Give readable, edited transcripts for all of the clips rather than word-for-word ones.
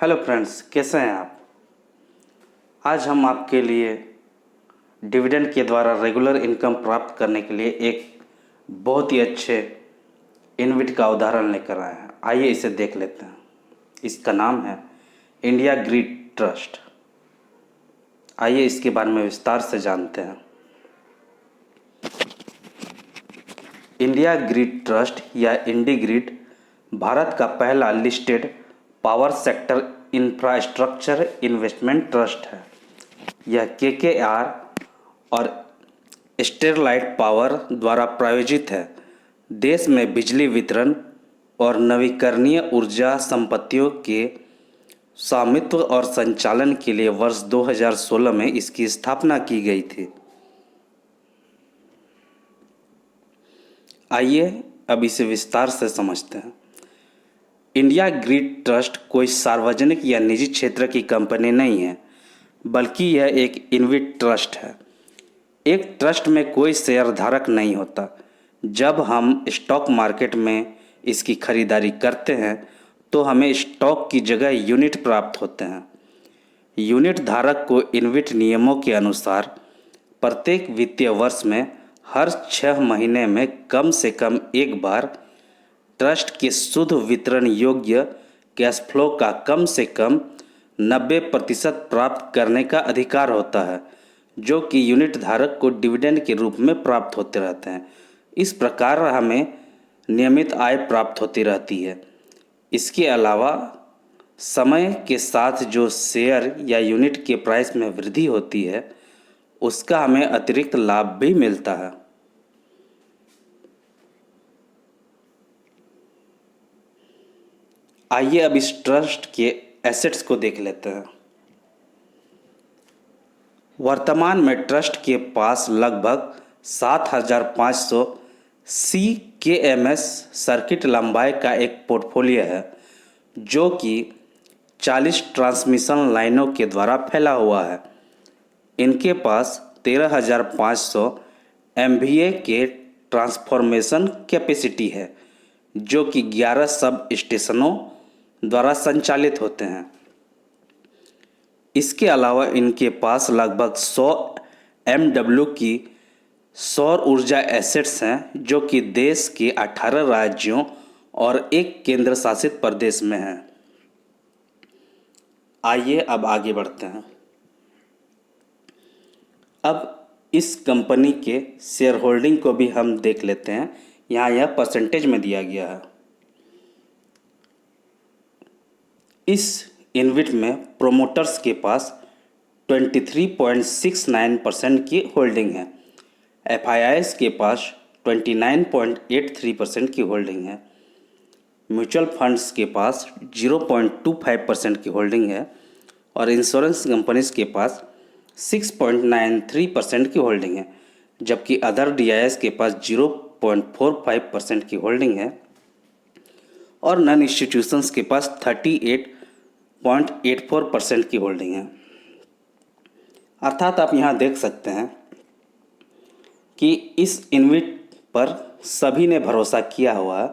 Hello friends, कैसे हैं आप। आज हम आपके लिए डिविडेंड के द्वारा रेगुलर इनकम प्राप्त करने के लिए एक बहुत ही अच्छे इन्विट का उदाहरण लेकर आए हैं। आइए इसे देख लेते हैं। इसका नाम है इंडिया ग्रिड ट्रस्ट। आइए इसके बारे में विस्तार से जानते हैं। इंडिया ग्रिड ट्रस्ट या इंडी ग्रिड भारत का पहला listed power sector infrastructure investment trust है। यह केकेआर और स्टेरलाइट पावर द्वारा प्रायोजित है। देश में बिजली वितरण और नवीकरणीय ऊर्जा संपत्तियों के स्वामित्व और संचालन के लिए वर्ष 2016 में इसकी स्थापना की गई थी। आइए अब इसे विस्तार से समझते हैं। इंडिया ग्रिड ट्रस्ट कोई सार्वजनिक या निजी क्षेत्र की कंपनी नहीं है, बल्कि यह एक इन्विट ट्रस्ट है। एक ट्रस्ट में कोई शेयरधारक नहीं होता। जब हम स्टॉक मार्केट में इसकी खरीदारी करते हैं तो हमें स्टॉक की जगह यूनिट प्राप्त होते हैं। यूनिट धारक को इन्विट नियमों के अनुसार प्रत्येक वित्तीय वर्ष में हर 6 महीने में कम से कम एक बार ट्रस्ट के शुद्ध वितरण योग्य कैश फ्लो का कम से कम 90% प्राप्त करने का अधिकार होता है, जो कि यूनिट धारक को डिविडेंड के रूप में प्राप्त होते रहते हैं। इस प्रकार हमें नियमित आय प्राप्त होती रहती है। इसके अलावा समय के साथ जो शेयर या यूनिट के प्राइस में वृद्धि होती है, उसका हमें अतिरिक्त लाभ भी मिलता है। आइए अब इस ट्रस्ट के एसेट्स को देख लेते हैं। वर्तमान में ट्रस्ट के पास लगभग 7,500 CKMS सर्किट लंबाई का एक पोर्टफोलियो है, जो कि 40 ट्रांसमिशन लाइनों के द्वारा फैला हुआ है। इनके पास 13,500 MVA के ट्रांसफॉर्मेशन कैपेसिटी है, जो कि 11 सब स्टेशनों द्वारा संचालित होते हैं। इसके अलावा इनके पास लगभग 100 MW की सौर ऊर्जा एसेट्स हैं, जो कि देश के 18 राज्यों और एक केंद्र शासित प्रदेश में हैं। आइए अब आगे बढ़ते हैं। अब इस कंपनी के शेयर होल्डिंग को भी हम देख लेते हैं। यहाँ यह परसेंटेज में दिया गया है। इस इन्विट में प्रोमोटर्स के पास 23.69% की होल्डिंग है। FIIs के पास 29.83% की होल्डिंग है। म्यूचुअल फंड्स के पास 0.25% की होल्डिंग है और इंश्योरेंस कंपनीज के पास 6.93% की होल्डिंग है, जबकि अदर DIs के पास 0.45% की होल्डिंग है और नॉन इंस्टीट्यूशंस के पास 38.84% की होल्डिंग है। अर्थात आप यहाँ देख सकते हैं कि इस इन्विट पर सभी ने भरोसा किया हुआ है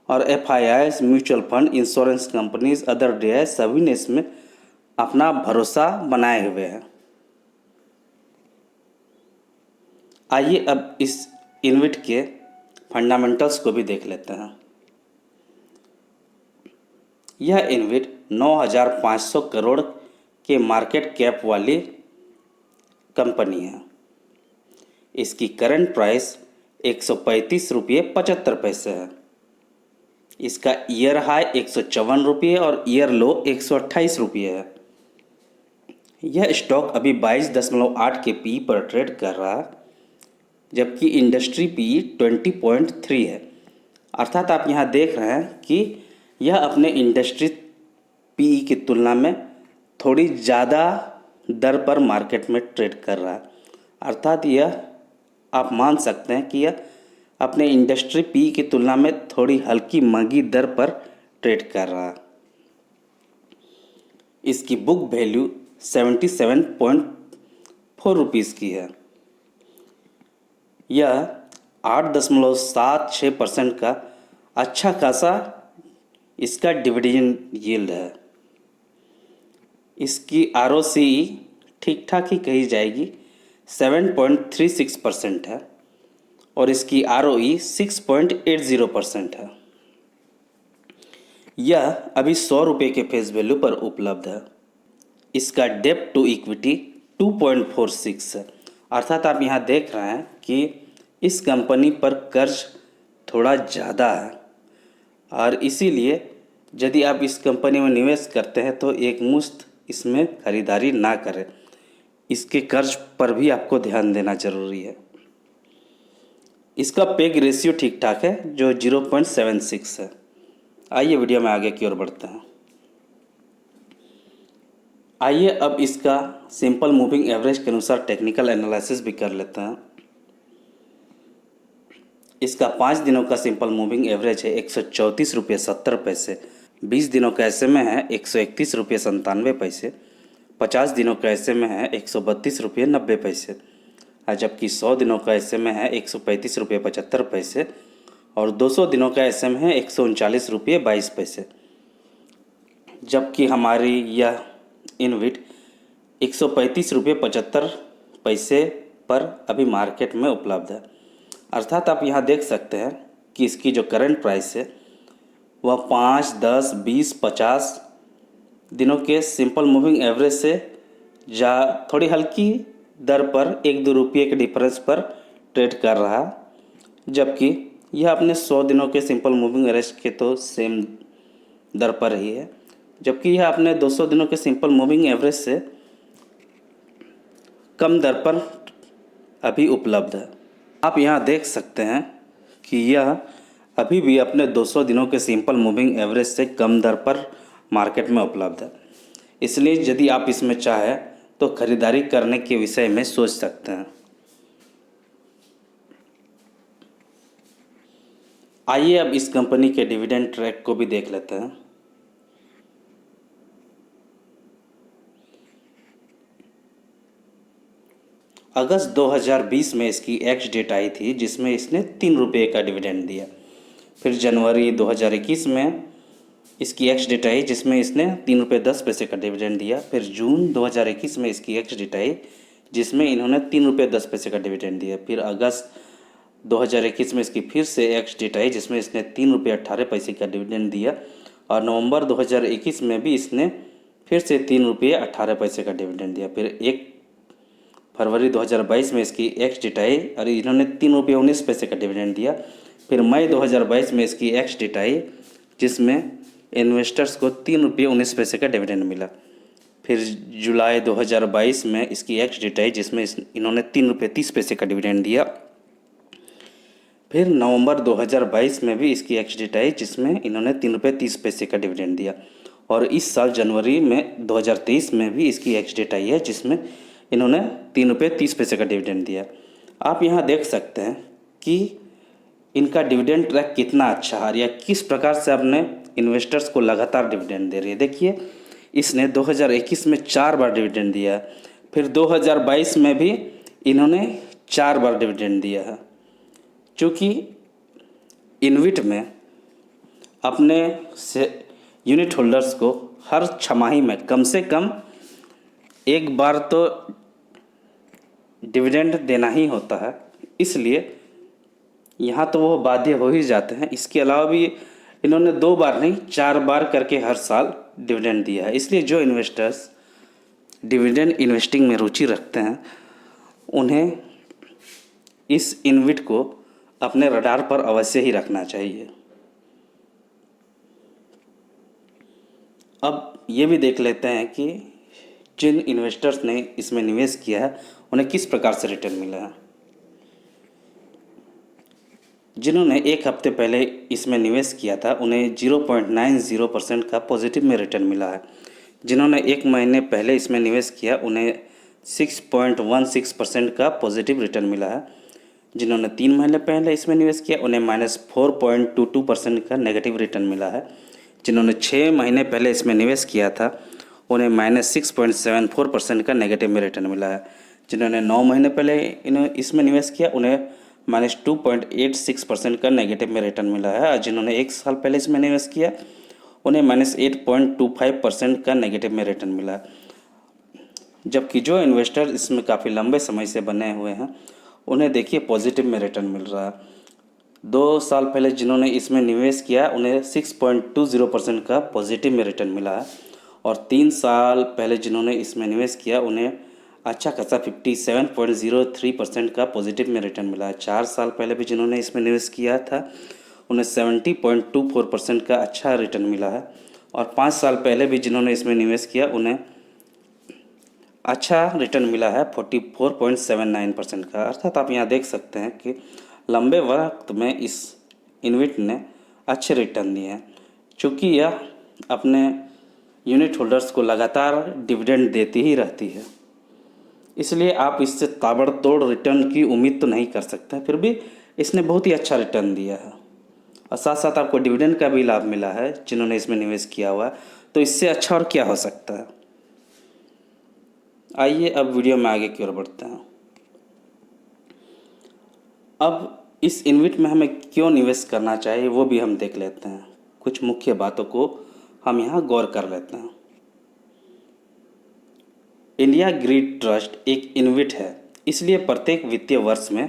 और FIIs, mutual fund, insurance companies, other DIs सभी ने इसमें अपना भरोसा बनाए हुए हैं। आइए अब इस इन्विट के फंडामेंटल्स को भी देख लेते हैं। यह इन्विट 9,500 करोड़ के मार्केट कैप वाली कंपनी है। इसकी करंट प्राइस 135 रुपये 75 पैसे है। इसका ईयर हाई 154 रुपये और ईयर लो 128 रुपये है। यह स्टॉक अभी 22.8 के पी पर ट्रेड कर रहा है, जबकि इंडस्ट्री पी 20.3 है। अर्थात आप यहाँ देख रहे हैं कि यह अपने इंडस्ट्री पी की तुलना में थोड़ी ज़्यादा दर पर मार्केट में ट्रेड कर रहा है। अर्थात यह आप मान सकते हैं कि यह अपने इंडस्ट्री पी की तुलना में थोड़ी हल्की महंगी दर पर ट्रेड कर रहा है। इसकी बुक वैल्यू 77.4 रुपीज़ की है। यह 8.76% का अच्छा खासा इसका डिविडेंड यील्ड है। इसकी ROCE ठीक ठाक ही कही जाएगी, 7.36% है और इसकी ROE 6.80% है। यह अभी 100 रुपये के फेस वैल्यू पर उपलब्ध है। इसका डेब्ट टू इक्विटी 2.46 है, अर्थात आप यहाँ देख रहे हैं कि इस कंपनी पर कर्ज थोड़ा ज़्यादा है और इसीलिए यदि आप इस कंपनी में निवेश करते हैं तो एक मुश्त इसमें खरीदारी ना करें, इसके कर्ज पर भी आपको ध्यान देना जरूरी है। इसका पेग रेशियो ठीक ठाक है जो 0.76 है। आइए वीडियो में आगे की ओर बढ़ते हैं। आइए अब इसका सिंपल मूविंग एवरेज के अनुसार टेक्निकल एनालिसिस भी कर लेते हैं। इसका 5 दिनों का सिंपल मूविंग एवरेज है 134 रुपये 70 पैसे, 20 दिनों का SMA है 131 रुपये 97 पैसे, 50 दिनों का SMA है 132 रुपये 90 पैसे, जबकि 100 दिनों का SMA है 135 रुपये 75 पैसे और 200 दिनों का SMA है 139 रुपये 22 पैसे। जबकि हमारी यह इनविट 135 रुपये 75 पैसे पर अभी मार्केट में उपलब्ध है, अर्थात आप यहाँ देख सकते हैं कि इसकी जो करंट प्राइस है वह 5, 10, 20, 50 दिनों के सिंपल मूविंग एवरेज से थोड़ी हल्की दर पर 1-2 रुपये के डिफरेंस पर ट्रेड कर रहा है, जबकि यह अपने 100 दिनों के सिंपल मूविंग एवरेज के तो सेम दर पर ही है, जबकि यह अपने 200 दिनों के सिंपल मूविंग एवरेज से कम दर पर अभी उपलब्ध है। आप यहाँ देख सकते हैं कि यह अभी भी अपने 200 दिनों के सिंपल मूविंग एवरेज से कम दर पर मार्केट में उपलब्ध है, इसलिए यदि आप इसमें चाहें तो खरीदारी करने के विषय में सोच सकते हैं। आइए अब इस कंपनी के डिविडेंड ट्रैक को भी देख लेते हैं। अगस्त 2020 में इसकी एक्स डेट आई थी जिसमें इसने 3 रुपये का डिविडेंड दिया। फिर जनवरी 2021 में इसकी एक्स डेट आई जिसमें इसने 3 रुपये 10 पैसे का डिविडेंड दिया। फिर जून 2021 में इसकी एक्स डेट आई जिसमें इन्होंने 3 रुपये 10 पैसे का डिविडेंड दिया। फिर अगस्त 2021 में इसकी फिर से एक्स डेट आई जिसमें इसने 3 रुपये 18 पैसे का डिविडेंड दिया और नवंबर 2021 में भी इसने फिर से 3 रुपये 18 पैसे का डिविडेंड दिया। फिर 1 फरवरी 2022 में इसकी एक्स डेट आई और इन्होंने 3 रुपये 19 पैसे का डिविडेंड दिया। फिर मई 2022 में इसकी एक्स डेट आई जिसमें इन्वेस्टर्स को 3 रुपये 19 पैसे का डिविडेंड मिला। फिर जुलाई 2022 में इसकी एक्स डेट आई जिसमें इन्होंने 3 रुपये 30 पैसे का डिविडेंड दिया। फिर नवंबर 2022 में भी इसकी एक्स डेट आई जिसमें इन्होंने 3 रुपये 30 पैसे का डिविडेंड दिया और इस साल जनवरी में 2023 में भी इसकी एक्स डेट आई है जिसमें इन्होंने 3 रुपये 30 पैसे का डिविडेंड दिया। आप यहाँ देख सकते हैं कि इनका डिविडेंड ट्रैक कितना अच्छा है या किस प्रकार से अपने इन्वेस्टर्स को लगातार डिविडेंड दे रही है। देखिए इसने 2021 में 4 बार डिविडेंड दिया है, फिर 2022 में भी इन्होंने 4 बार डिविडेंड दिया है। चूँकि इनविट में अपने से यूनिट होल्डर्स को हर छमाही में कम से कम एक बार तो डिविडेंड देना ही होता है, इसलिए यहाँ तो वो बाध्य हो ही जाते हैं। इसके अलावा भी इन्होंने 2 बार नहीं 4 बार करके हर साल डिविडेंड दिया है। इसलिए जो इन्वेस्टर्स डिविडेंड इन्वेस्टिंग में रुचि रखते हैं उन्हें इस इनविट को अपने रडार पर अवश्य ही रखना चाहिए। अब ये भी देख लेते हैं कि जिन इन्वेस्टर्स ने इसमें निवेश किया है उन्हें किस प्रकार से रिटर्न मिला है। जिन्होंने 1 हफ्ते पहले इसमें निवेश किया था उन्हें 0.90% का पॉजिटिव में रिटर्न मिला है। जिन्होंने 1 महीने पहले इसमें निवेश किया उन्हें 6.16% का पॉजिटिव रिटर्न मिला है। जिन्होंने 3 महीने पहले इसमें निवेश किया उन्हें -4.22% का नेगेटिव रिटर्न मिला है। जिन्होंने 6 महीने पहले इसमें निवेश किया था उन्हें -6.74% का नेगेटिव में रिटर्न मिला है। जिन्होंने 9 महीने पहले इसमें निवेश किया उन्हें -2.86% का नेगेटिव में रिटर्न मिला है और जिन्होंने 1 साल पहले इसमें निवेश किया उन्हें -8.25% का नेगेटिव में रिटर्न मिला है। जबकि जो इन्वेस्टर इसमें काफ़ी लंबे समय से बने हुए हैं उन्हें देखिए पॉजिटिव में रिटर्न मिल रहा है। 2 साल पहले जिन्होंने इसमें निवेश किया उन्हें 6.20% का पॉजिटिव में रिटर्न मिला है, और 3 साल पहले जिन्होंने इसमें निवेश किया उन्हें अच्छा खासा 57.03% का पॉजिटिव में रिटर्न मिला है। 4 साल पहले भी जिन्होंने इसमें निवेश किया था उन्हें 70.24% का अच्छा रिटर्न मिला है, और 5 साल पहले भी जिन्होंने इसमें निवेश किया उन्हें अच्छा रिटर्न मिला है 44.79% का। अर्थात आप यहाँ देख सकते हैं कि लंबे वक्त में इस इन्विट ने अच्छे रिटर्न दिए हैं। चूँकि यह अपने यूनिट होल्डर्स को लगातार डिविडेंड देती ही रहती है, इसलिए आप इससे ताबड़तोड़ रिटर्न की उम्मीद तो नहीं कर सकते, फिर भी इसने बहुत ही अच्छा रिटर्न दिया है, और साथ साथ आपको डिविडेंड का भी लाभ मिला है जिन्होंने इसमें निवेश किया हुआ है, तो इससे अच्छा और क्या हो सकता है। आइए अब वीडियो में आगे की ओर बढ़ते हैं। अब इस इन्विट में हमें क्यों निवेश करना चाहिए वो भी हम देख लेते हैं। कुछ मुख्य बातों को हम यहाँ गौर कर लेते हैं। इंडिया ग्रिड ट्रस्ट एक इन्विट है, इसलिए प्रत्येक वित्तीय वर्ष में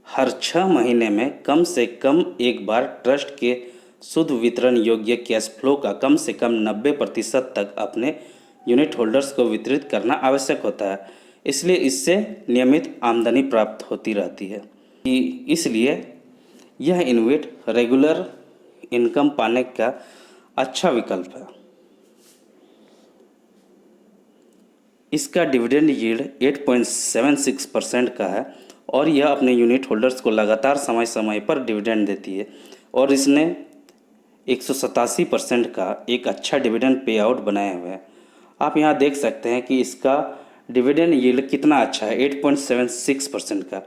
हर 6 महीने में कम से कम एक बार ट्रस्ट के शुद्ध वितरण योग्य कैश फ्लो का कम से कम 90% तक अपने यूनिट होल्डर्स को वितरित करना आवश्यक होता है। इसलिए इससे नियमित आमदनी प्राप्त होती रहती है। इसलिए यह इन्विट रेगुलर इनकम पाने का अच्छा विकल्प है। इसका डिविडेंड यील्ड 8.76% का है, और यह अपने यूनिट होल्डर्स को लगातार समय समय पर डिविडेंड देती है, और इसने 187% का एक अच्छा डिविडेंड पे आउट बनाया हुआ है। आप यहाँ देख सकते हैं कि इसका डिविडेंड यील्ड कितना अच्छा है, 8.76% का।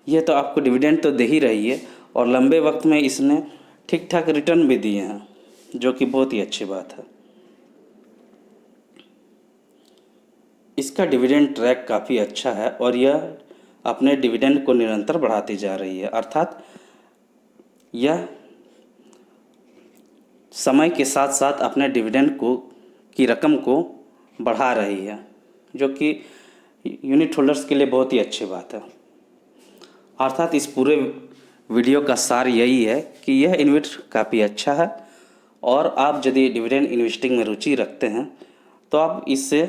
यह तो आपको डिविडेंड तो दे ही रही है, और लंबे वक्त में इसने ठीक ठाक रिटर्न भी दिए हैं, जो कि बहुत ही अच्छी बात है। इसका डिविडेंड ट्रैक काफ़ी अच्छा है, और यह अपने डिविडेंड को निरंतर बढ़ाती जा रही है। अर्थात यह समय के साथ साथ अपने डिविडेंड की रकम को बढ़ा रही है, जो कि यूनिट होल्डर्स के लिए बहुत ही अच्छी बात है। अर्थात इस पूरे वीडियो का सार यही है कि यह इन्विट काफ़ी अच्छा है, और आप यदि डिविडेंड इन्वेस्टिंग में रुचि रखते हैं तो आप इसे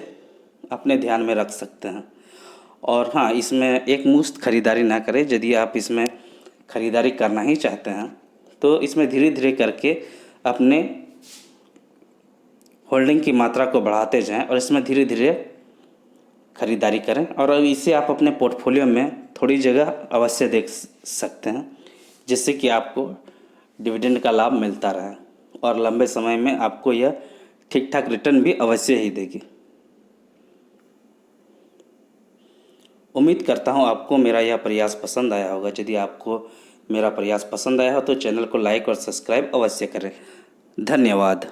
अपने ध्यान में रख सकते हैं। और हाँ, इसमें एक मुश्त खरीदारी ना करें। यदि आप इसमें खरीदारी करना ही चाहते हैं तो इसमें धीरे धीरे करके अपने होल्डिंग की मात्रा को बढ़ाते जाएं, और इसमें धीरे धीरे खरीदारी करें, और अब इसे आप अपने पोर्टफोलियो में थोड़ी जगह अवश्य देख सकते हैं, जिससे कि आपको डिविडेंड का लाभ मिलता रहे, और लंबे समय में आपको यह ठीक ठाक रिटर्न भी अवश्य ही देगी। उम्मीद करता हूँ आपको मेरा यह प्रयास पसंद आया होगा। यदि आपको मेरा प्रयास पसंद आया हो तो चैनल को लाइक और सब्सक्राइब अवश्य करें। धन्यवाद।